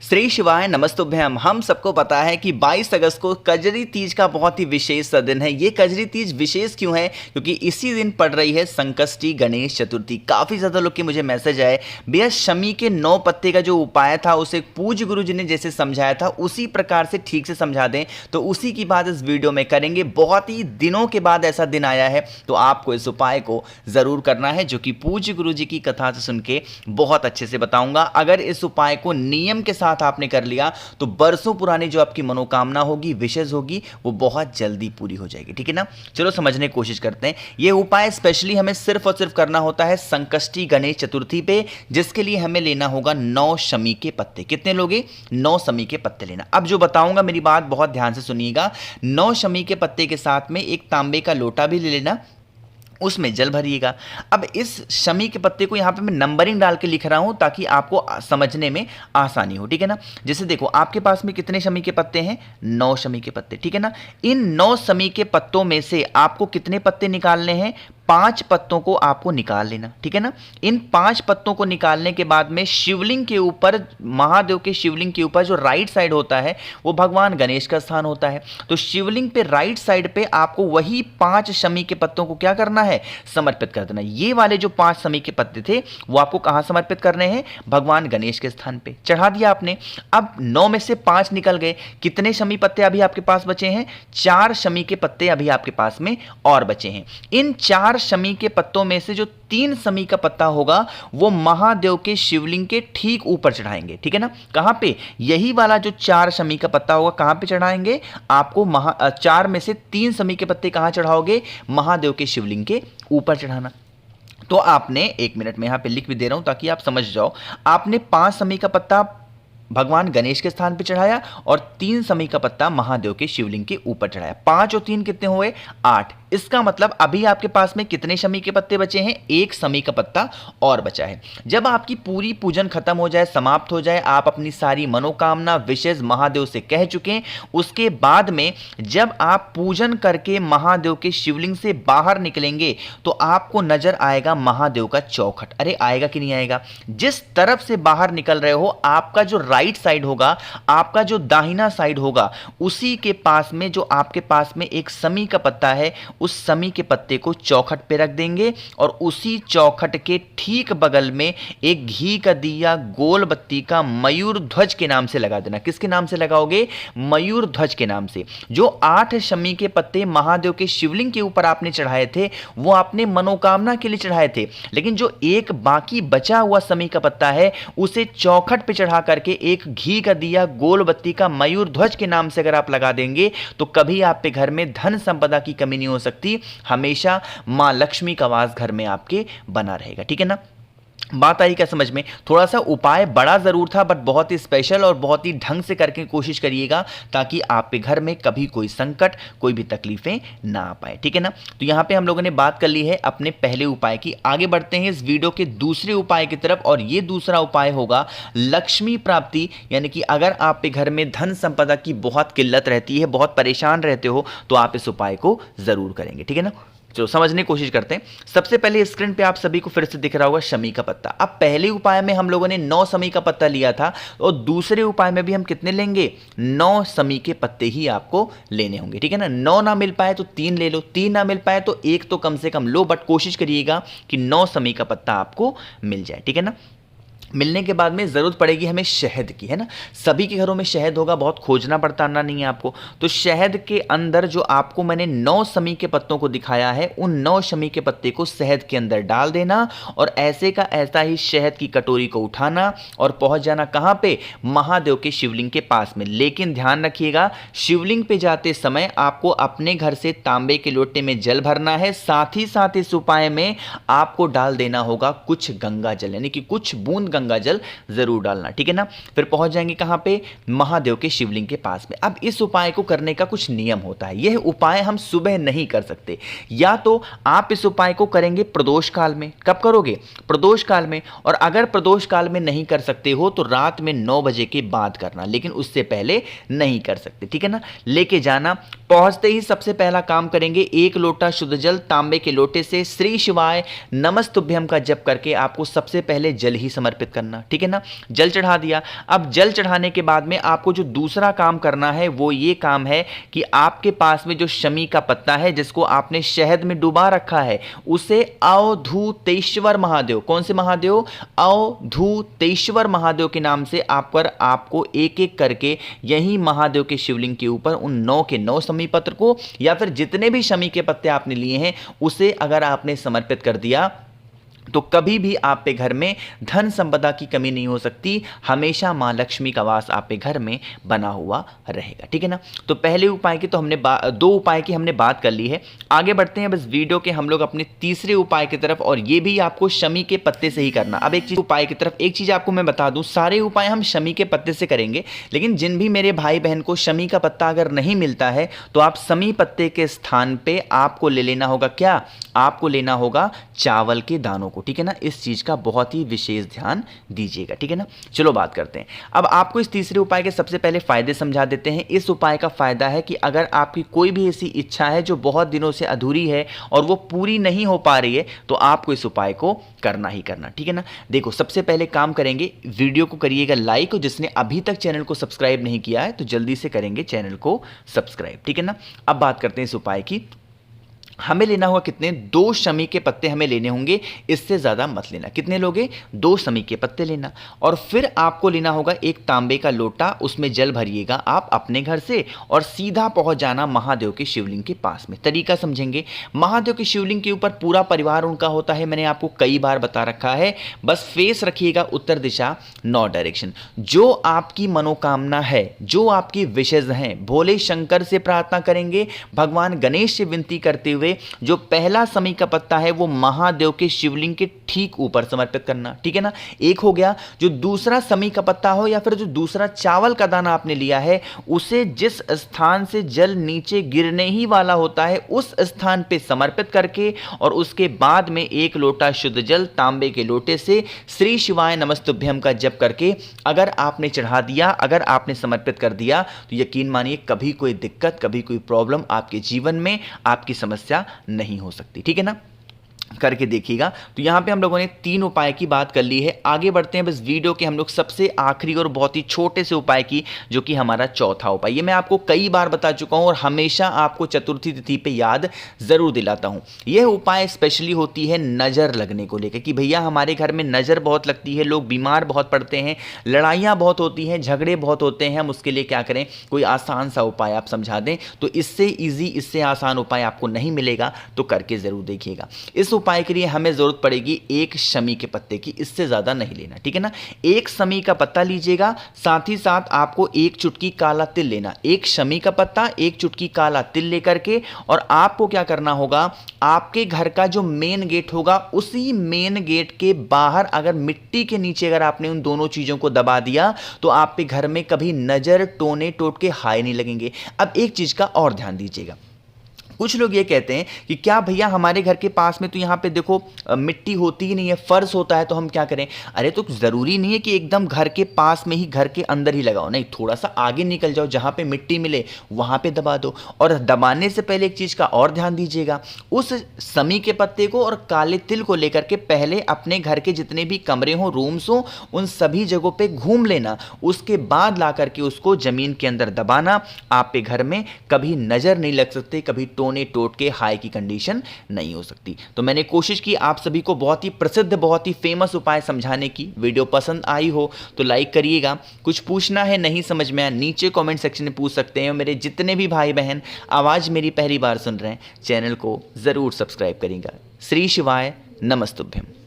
श्री शिवाय नमस्तुभ्यम। हम सबको पता है कि 22 अगस्त को कजरी तीज का बहुत ही विशेष सा दिन है। ये कजरी तीज विशेष क्यों है? क्योंकि इसी दिन पड़ रही है संकष्टी गणेश चतुर्थी। काफ़ी ज़्यादा लोग के मुझे मैसेज आए, भैया शमी के 9 पत्ते का जो उपाय था उसे पूज्य गुरु जी ने जैसे समझाया था उसी प्रकार से ठीक से समझा दें। तो उसी की बात इस वीडियो में करेंगे। बहुत ही दिनों के बाद ऐसा दिन आया है तो आपको इस उपाय को ज़रूर करना है, जो कि पूज्य गुरु जी की कथा से सुन के बहुत अच्छे से बताऊँगा। अगर इस उपाय को नियम के साथ आपने कर लिया तो बरसों पुरानी जो आपकी मनोकामना होगी, विशेष होगी, वो बहुत जल्दी पूरी हो जाएगी। ठीक है ना? चलो समझने की कोशिश करते हैं। ये उपाय स्पेशली हमें सिर्फ और सिर्फ करना होता है संकष्टी गणेश चतुर्थी पे, जिसके लिए हमें लेना होगा 9 शमी के पत्ते। कितने लोगे? 9 शमी के पत्ते लेना। अब जो बताऊंगा मेरी बात बहुत ध्यान से सुनिएगा। 9 शमी के पत्ते के साथ में एक तांबे का लोटा भी ले लेना, उसमें जल भरिएगा। अब इस शमी के पत्ते को यहाँ पे मैं नंबरिंग डाल के लिख रहा हूँ ताकि आपको समझने में आसानी हो। ठीक है ना? जैसे देखो आपके पास में कितने शमी के पत्ते हैं? 9 शमी के पत्ते। ठीक है ना? इन 9 शमी के पत्तों में से आपको कितने पत्ते निकालने हैं? 5 पत्तों को आपको निकाल लेना। ठीक है ना? इन 5 पत्तों को निकालने के बाद में शिवलिंग के ऊपर, महादेव के शिवलिंग के ऊपर जो राइट साइड होता है वो भगवान गणेश का स्थान होता है। तो शिवलिंग पे राइट साइड पे आपको वही 5 शमी के पत्तों को क्या करना है? समर्पित कर देना। ये वाले जो 5 शमी के पत्ते थे वो आपको कहां समर्पित करने हैं? भगवान गणेश के स्थान पे चढ़ा दिया आपने। अब 9 में से 5 निकल गए। कितने शमी पत्ते अभी आपके पास बचे हैं? 4 शमी के पत्ते अभी आपके पास में और बचे हैं। इन 4 शमी के पत्तों में से जो 3 शमी का पत्ता होगा वो महादेव के शिवलिंग के ठीक ऊपर चढ़ाएंगे। ठीक है ना? कहां पे? यही वाला जो 4 शमी का पत्ता होगा कहां पे चढ़ाएंगे? आपको 4 में से 3 शमी के पत्ते कहां चढ़ाओगे? महादेव के शिवलिंग के ऊपर चढ़ाना। तो आपने, 1 मिनट में यहां पे लिख भी दे रहा हूं ताकि आप समझ जाओ। आपने 5 शमी का पत्ता भगवान गणेश के स्थान पे चढ़ाया और 3 शमी का पत्ता महादेव के शिवलिंग के ऊपर चढ़ाया। 5 और 3 कितने हुए? 8। इसका मतलब अभी आपके पास में कितने शमी के पत्ते बचे हैं? 1 शमी का पत्ता और बचा है। जब आपकी पूरी पूजन खत्म हो जाए, समाप्त हो जाए, आप अपनी सारी मनोकामना विशेष महादेव से कह चुके, उसके बाद में जब आप पूजन करके महादेव के शिवलिंग से बाहर निकलेंगे तो आपको नजर आएगा महादेव का चौखट। अरे आएगा कि नहीं आएगा? जिस तरफ से बाहर निकल रहे हो, आपका जो राइट साइड होगा, आपका जो दाहिना साइड होगा, उसी के पास में जो आपके पास में एक शमी का पत्ता है, उस शमी के पत्ते को चौखट पे रख देंगे और उसी चौखट के ठीक बगल में एक घी का दिया गोल बत्ती का मयूर ध्वज के नाम से लगा देना। किसके नाम से लगाओगे? मयूर ध्वज के नाम से। जो 8 शमी के पत्ते महादेव के शिवलिंग के ऊपर आपने चढ़ाए थे वो आपने मनोकामना के लिए चढ़ाए थे, लेकिन जो एक बाकी बचा हुआ शमी का पत्ता है उसे चौखट पे चढ़ा करके एक घी का दिया गोल बत्ती का मयूर ध्वज के नाम से अगर आप लगा देंगे तो कभी आपके घर में धन संपदा की कमी नहीं हो सकती। हमेशा मां लक्ष्मी का वास घर में आपके बना रहेगा। ठीक है ना? बात आई क्या समझ में? थोड़ा सा उपाय बड़ा जरूर था बट बहुत ही स्पेशल और बहुत ही ढंग से करके कोशिश करिएगा ताकि आपके घर में कभी कोई संकट, कोई भी तकलीफें ना आ पाए। ठीक है ना? तो यहां पे हम लोगों ने बात कर ली है अपने पहले उपाय की। आगे बढ़ते हैं इस वीडियो के दूसरे उपाय की तरफ, और ये दूसरा उपाय होगा लक्ष्मी प्राप्ति। यानी कि अगर आपके घर में धन संपदा की बहुत किल्लत रहती है, बहुत परेशान रहते हो, तो आप इस उपाय को जरूर करेंगे। ठीक है ना? चलो समझने की कोशिश करते हैं। सबसे पहले स्क्रीन पे आप सभी को फिर से दिख रहा होगा शमी का पत्ता। अब पहले उपाय में हम लोगों ने 9 शमी का पत्ता लिया था और दूसरे उपाय में भी हम कितने लेंगे? 9 शमी के पत्ते ही आपको लेने होंगे। ठीक है ना? 9 ना मिल पाए तो 3 ले लो, 3 ना मिल पाए तो 1 तो कम से कम लो, बट कोशिश करिएगा कि 9 शमी का पत्ता आपको मिल जाए। ठीक है ना? मिलने के बाद में ज़रूरत पड़ेगी हमें शहद की, है ना? सभी के घरों में शहद होगा, बहुत खोजना पड़ता ना नहीं है आपको। तो शहद के अंदर जो आपको मैंने 9 शमी के पत्तों को दिखाया है, उन 9 शमी के पत्ते को शहद के अंदर डाल देना और ऐसे का ऐसा ही शहद की कटोरी को उठाना और पहुंच जाना कहाँ पे? महादेव के शिवलिंग के पास में। लेकिन ध्यान रखिएगा, शिवलिंग पे जाते समय आपको अपने घर से तांबे के लोटे में जल भरना है। साथ ही साथ इस उपाय में आपको डाल देना होगा कुछ गंगा जल, यानी कि कुछ बूंद गंगा जल जरूर डालना। ठीक है ना? फिर पहुंच जाएंगे कहां पे? महादेव के शिवलिंग के पास में। अब इस उपाय को करने का कुछ नियम होता है। यह उपाय हम सुबह नहीं कर सकते। या तो आप इस उपाय को करेंगे प्रदोष काल में। कब करोगे? प्रदोष काल में। और अगर प्रदोष काल में नहीं कर सकते हो तो रात में 9 बजे के बाद करना, लेकिन उससे पहले नहीं कर सकते। ठीक है ना? लेके जाना, पहुंचते ही सबसे पहला काम करेंगे, एक लोटा शुद्ध जल तांबे के लोटे से श्री शिवाय नमस्तुभ्यम का जप करके आपको सबसे पहले जल ही समर्पित करना, ठीक है ना। जल चढ़ा दिया। अब जल चढ़ाने के बाद में आपको जो दूसरा काम करना है वो ये काम है कि आपके पास में जो शमी का पत्ता है जिसको आपने शहद में डुबा रखा है, उसे अवधूतेश्वर महादेव, कौन से महादेव, अवधूतेश्वर महादेव के नाम से आपको एक एक करके यही महादेव के शिवलिंग के ऊपर उन 9 के 9 शमी पत्र को या फिर जितने भी शमी के पत्ते आपने लिए हैं उसे अगर आपने समर्पित कर दिया तो कभी भी आप पे घर में धन संपदा की कमी नहीं हो सकती, हमेशा मां लक्ष्मी का वास आप पे घर में बना हुआ रहेगा, ठीक है ना। तो पहले उपाय की तो हमने 2 उपाय की हमने बात कर ली है। आगे बढ़ते हैं बस वीडियो के हम लोग अपने तीसरे उपाय की तरफ, और ये भी आपको शमी के पत्ते से ही करना। अब एक चीज उपाय की तरफ, एक चीज आपको मैं बता दूं, सारे उपाय हम शमी के पत्ते से करेंगे, लेकिन जिन भी मेरे भाई बहन को शमी का पत्ता अगर नहीं मिलता है तो आप शमी पत्ते के स्थान पे आपको ले लेना होगा, क्या, आपको लेना होगा चावल के दानों को, ठीक है ना। इस चीज का बहुत ही विशेष ध्यान दीजिएगा, ठीक है ना। चलो बात करते हैं। अब आपको इस तीसरे उपाय के सबसे पहले फायदे समझा देते हैं। इस उपाय का फायदा है कि अगर आपकी कोई भी ऐसी इच्छा है जो बहुत दिनों से अधूरी है और वो पूरी नहीं हो पा रही है तो आपको इस उपाय को करना ही करना, ठीक है ना। देखो सबसे पहले काम करेंगे, वीडियो को करिएगा लाइक, और जिसने अभी तक चैनल को सब्सक्राइब नहीं किया है तो जल्दी से करेंगे चैनल को सब्सक्राइब, ठीक है ना। अब बात करते हैं इस उपाय की। हमें लेना होगा कितने, 2 शमी के पत्ते हमें लेने होंगे, इससे ज़्यादा मत लेना। कितने लोगे, 2 शमी के पत्ते लेना। और फिर आपको लेना होगा एक तांबे का लोटा, उसमें जल भरिएगा आप अपने घर से और सीधा पहुंच जाना महादेव के शिवलिंग के पास में। तरीका समझेंगे, महादेव के शिवलिंग के ऊपर पूरा परिवार उनका होता है, मैंने आपको कई बार बता रखा है। बस फेस रखिएगा उत्तर दिशा, नॉर्थ डायरेक्शन। जो आपकी मनोकामना है, जो आपकी विशेष हैं, भोले शंकर से प्रार्थना करेंगे, भगवान गणेश से विनती करते हुए जो पहला शमी का पत्ता है वो महादेव के शिवलिंग के ठीक ऊपर समर्पित करना, ठीक है ना। एक हो गया। जो दूसरा शमी का पत्ता हो या फिर जो दूसरा चावल का दाना आपने लिया है उसे जिस स्थान से जल नीचे गिरने ही वाला होता है उस स्थान पे समर्पित करके, और उसके बाद में एक लोटा शुद्ध जल तांबे के लोटे से श्री शिवाय नमस्तुभ्यम का जप करके अगर आपने चढ़ा दिया, अगर आपने समर्पित कर दिया तो यकीन मानिए कभी कोई दिक्कत, कभी कोई प्रॉब्लम आपके जीवन में, आपकी समस्या नहीं हो सकती, ठीक है ना। करके देखिएगा। तो यहां पे हम लोगों ने 3 उपाय की बात कर ली है। आगे बढ़ते हैं बस वीडियो के हम लोग सबसे आखिरी और बहुत ही छोटे से उपाय की, जो कि हमारा चौथा उपाय। ये मैं आपको कई बार बता चुका हूं और हमेशा आपको चतुर्थी तिथि पे याद जरूर दिलाता हूं। यह उपाय स्पेशली होती है नजर लगने को लेकर कि भैया हमारे घर में नजर बहुत लगती है, लोग बीमार बहुत पड़ते हैं, लड़ाइयां बहुत होती हैं, झगड़े बहुत होते हैं, हम उसके लिए क्या करें, कोई आसान सा उपाय आप समझा दें। तो इससे ईजी, इससे आसान उपाय आपको नहीं मिलेगा, तो करके जरूर देखिएगा। इस उपाय के लिए हमें जरूरत पड़ेगी 1 शमी के पत्ते की, इससे ज्यादा नहीं लेना, ठीक है ना। 1 शमी का पत्ता लीजिएगा, साथ ही साथ आपको 1 चुटकी काला तिल लेना। 1 शमी का पत्ता, 1 चुटकी काला तिल लेकर के, और आपको क्या करना होगा, आपके घर का जो मेन गेट होगा उसी मेन गेट के बाहर अगर मिट्टी के नीचे अगर आपने उन दोनों चीजों को दबा दिया तो आप पे घर में कभी नजर, टोने, टोटके हाय नहीं लगेंगे। अब एक चीज का और ध्यान दीजिएगा, कुछ लोग ये कहते हैं कि क्या भैया हमारे घर के पास में तो यहाँ पे देखो मिट्टी होती ही नहीं है, फर्श होता है, तो हम क्या करें। अरे तो ज़रूरी नहीं है कि एकदम घर के पास में ही, घर के अंदर ही लगाओ, नहीं, थोड़ा सा आगे निकल जाओ, जहाँ पे मिट्टी मिले वहाँ पे दबा दो। और दबाने से पहले एक चीज़ का और ध्यान दीजिएगा, उस शमी के पत्ते को और काले तिल को लेकर के पहले अपने घर के जितने भी कमरे हों, रूम्स हों, उन सभी जगहों पर घूम लेना, उसके बाद ला करके उसको ज़मीन के अंदर दबाना। आप पे घर में कभी नज़र नहीं लग सकते, कभी टोने टोटके हाई की कंडीशन नहीं हो सकती। तो मैंने कोशिश की आप सभी को बहुत ही प्रसिद्ध, बहुत ही फेमस उपाय समझाने की। वीडियो पसंद आई हो तो लाइक करिएगा। कुछ पूछना है, नहीं समझ में आया, नीचे कमेंट सेक्शन में पूछ सकते हैं। मेरे जितने भी भाई बहन आवाज मेरी पहली बार सुन रहे हैं, चैनल को जरूर सब्सक्राइब करिएगा। श्री शिवाय नमस्तुभ्यम।